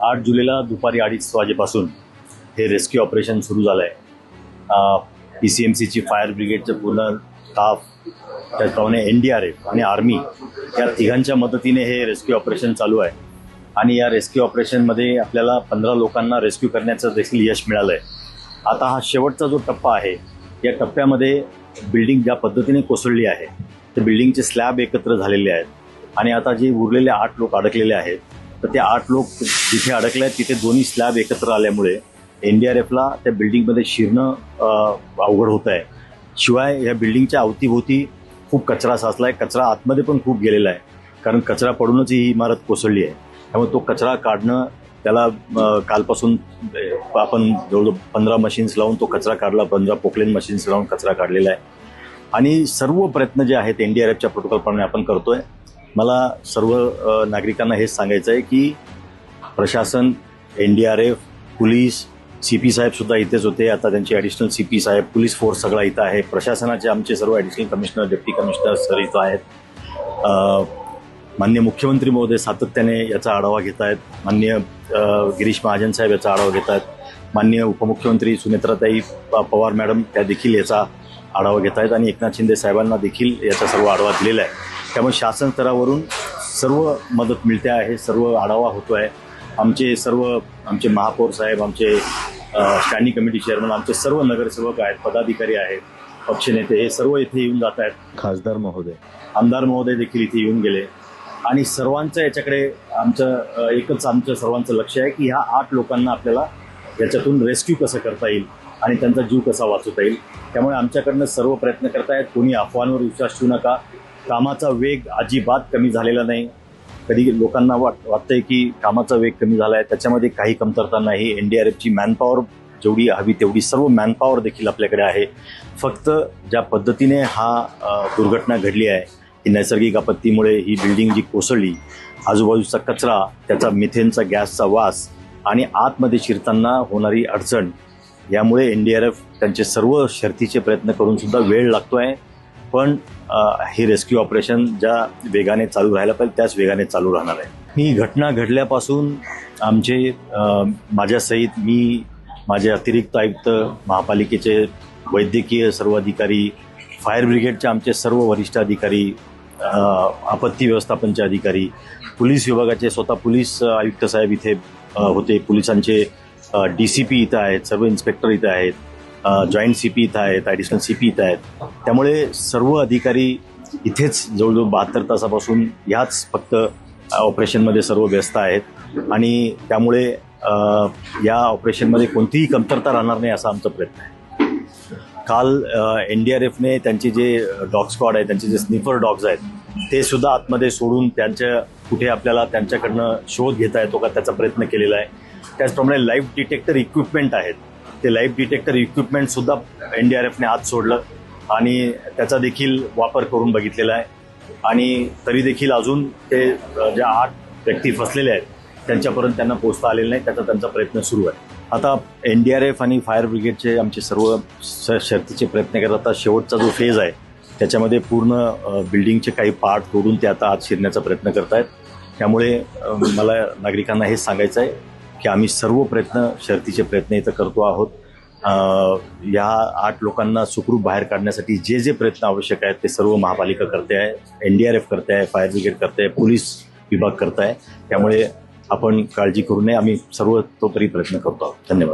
8 जुलैला दुपारी 2:30 वाजेपासून हे रेस्क्यू ऑपरेशन सुरू झालं आहे. PCMCची फायर ब्रिगेडचं पूर्ण स्टाफ, त्याचप्रमाणे NDRF आणि आर्मी या तिघांच्या मदतीने हे रेस्क्यू ऑपरेशन चालू आहे. आणि या रेस्क्यू ऑपरेशनमध्ये आपल्याला 15 लोकांना रेस्क्यू करण्याचं देखील यश मिळालं आहे. आता हा शेवटचा जो टप्पा आहे, या टप्प्यामध्ये बिल्डिंग ज्या पद्धतीने कोसळली आहे ते बिल्डिंगचे स्लॅब एकत्र झालेले आहेत आणि आता जे उरलेले 8 लोक अडकलेले आहेत, तर ते 8 लोक जिथे अडकले आहेत तिथे दोन्ही स्लॅब एकत्र आल्यामुळे NDRFला त्या बिल्डिंगमध्ये शिरणं अवघड होत आहे. शिवाय या बिल्डिंगच्या अवतीभोवती खूप कचरा साचला आहे. कचरा आतमध्ये पण खूप गेलेला आहे, कारण कचरा पडूनच ही इमारत कोसळली आहे. त्यामुळे तो कचरा काढणं, त्याला कालपासून आपण जवळजवळ 15 मशीन्स लावून तो कचरा काढला, 15 पोकलेन मशीन्स लावून कचरा काढलेला आहे. आणि सर्व प्रयत्न जे आहेत NDRFच्या प्रोटोकॉलप्रमाणे आपण करतोय. मला सर्व नागरिकांना हेच सांगायचं आहे की प्रशासन, NDRF, पोलीस, CP साहेब सुद्धा इथेच होते. आता त्यांचे ॲडिशनल CP साहेब, पोलीस फोर्स सगळा इथं आहे. प्रशासनाचे आमचे सर्व additional commissioner, deputy commissioner sir इथं आहेत. माननीय मुख्यमंत्री महोदय सातत्याने याचा आढावा घेत आहेत. माननीय गिरीश महाजन साहेब याचा आढावा घेत आहेत. माननीय उपमुख्यमंत्री सुनेत्राताई पवार मॅडम त्या देखील याचा आढावा घेत आहेत आणि एकनाथ शिंदे साहेबांना देखील याचा सर्व आढावा दिलेला आहे. त्यामुळे शासन स्तरावरून सर्व मदत मिळते आहे, सर्व आढावा होतो आहे. आमचे महापौर साहेब, आमचे स्टँडिंग कमिटी चेअरमन, आमचे सर्व नगरसेवक आहेत, पदाधिकारी आहेत, पक्षनेते, हे सर्व इथे येऊन जात आहेत. खासदार महोदय, आमदार महोदय देखील इथे येऊन गेले. आणि सर्वांचं याच्याकडे आमचं सर्वांचं लक्ष आहे की ह्या 8 लोकांना आपल्याला याच्यातून रेस्क्यू कसं करता येईल आणि त्यांचा जीव कसा वाचवता येईल. त्यामुळे आमच्याकडनं सर्व प्रयत्न करतायत. कोणी अफवांवर विश्वास ठेवू नका. कामाचा वेग अजिबात कमी झालेला नाही. कधी लोकांना वाटतंय की कामाचा वेग कमी झाला आहे, त्याच्यामध्ये काही कमतरता नाही. NDRFची मॅनपॉवर जेवढी हवी तेवढी सर्व मॅनपॉवर देखील आपल्याकडे आहे. फक्त ज्या पद्धतीने दुर्घटना घडली आहे, की नैसर्गिक आपत्तीमुळे ही बिल्डिंग जी कोसळली, आजूबाजूचा कचरा, त्याचा मिथेनचा गॅसचा वास आणि आतमध्ये शिरताना होणारी अडचण, यामुळे NDRF त्यांचे सर्व शर्थीचे प्रयत्न करून सुद्धा वेळ लागतोय. पण हे रेस्क्यू ऑपरेशन ज्या वेगाने चालू राहायला पाहिजे त्याच वेगाने चालू राहणार आहे. ही घटना घडल्यापासून माझ्यासहित मी, माझे अतिरिक्त आयुक्त, महापालिकेचे वैद्यकीय सर्व अधिकारी, फायर ब्रिगेडचे आमचे सर्व वरिष्ठ अधिकारी, आपत्ती व्यवस्थापनचे अधिकारी, पोलीस विभागाचे स्वतः पोलीस आयुक्त साहेब इथे होते, पोलिसांचे DCP इथं आहेत, सर्व इन्स्पेक्टर इथं आहेत, जॉईंट CP इथं आहेत, ॲडिशनल CP इथं आहेत. त्यामुळे सर्व अधिकारी इथेच जवळजवळ 72 तासापासून ह्याच फक्त ऑपरेशनमध्ये सर्व व्यस्त आहेत. आणि त्यामुळे या ऑपरेशनमध्ये कोणतीही कमतरता राहणार नाही असा आमचा प्रयत्न आहे. काल NDRFने त्यांचे जे डॉग स्क्वॉड आहे, त्यांचे जे स्निफर डॉग्स आहेत, ते सुद्धा आतमध्ये सोडून कुठे आपल्याला त्यांच्याकडनं शोध घेता येतो का त्याचा प्रयत्न केलेला आहे. त्याचप्रमाणे लाईव्ह डिटेक्टर इक्विपमेंट आहेत, ते लाईव्ह डिटेक्टर इक्विपमेंटसुद्धा NDRFने आत सोडलं आणि त्याचा देखील वापर करून बघितलेला आहे. आणि तरी देखील अजून ते ज्या 8 व्यक्ती फसलेले आहेत त्यांच्यापर्यंत त्यांना पोहोचता आलेलं नाही. त्यांचा प्रयत्न सुरू आहे. आता NDRF आणि फायर ब्रिगेडचे आमचे सर्व शर्थीचे प्रयत्न करत, आता शेवटचा जो फेज आहे त्याच्यामध्ये पूर्ण बिल्डिंगचे काही पार्ट तोडून ते आता आत शिरण्याचा प्रयत्न करत आहेत. त्यामुळे मला नागरिकांना हेच सांगायचं आहे की आम्ही सर्व शर्थीचे प्रयत्न इथं करतो आहोत. या 8 लोकांना सुखरूप बाहेर काढण्यासाठी जे प्रयत्न आवश्यक आहेत ते सर्व महापालिका करते आहे, NDRF करते आहे, फायर ब्रिगेड करते आहे, पोलीस विभाग करत आहे. त्यामुळे आपण काळजी करू नये. आम्ही सर्व तोपरी प्रयत्न करतो आहोत. धन्यवाद.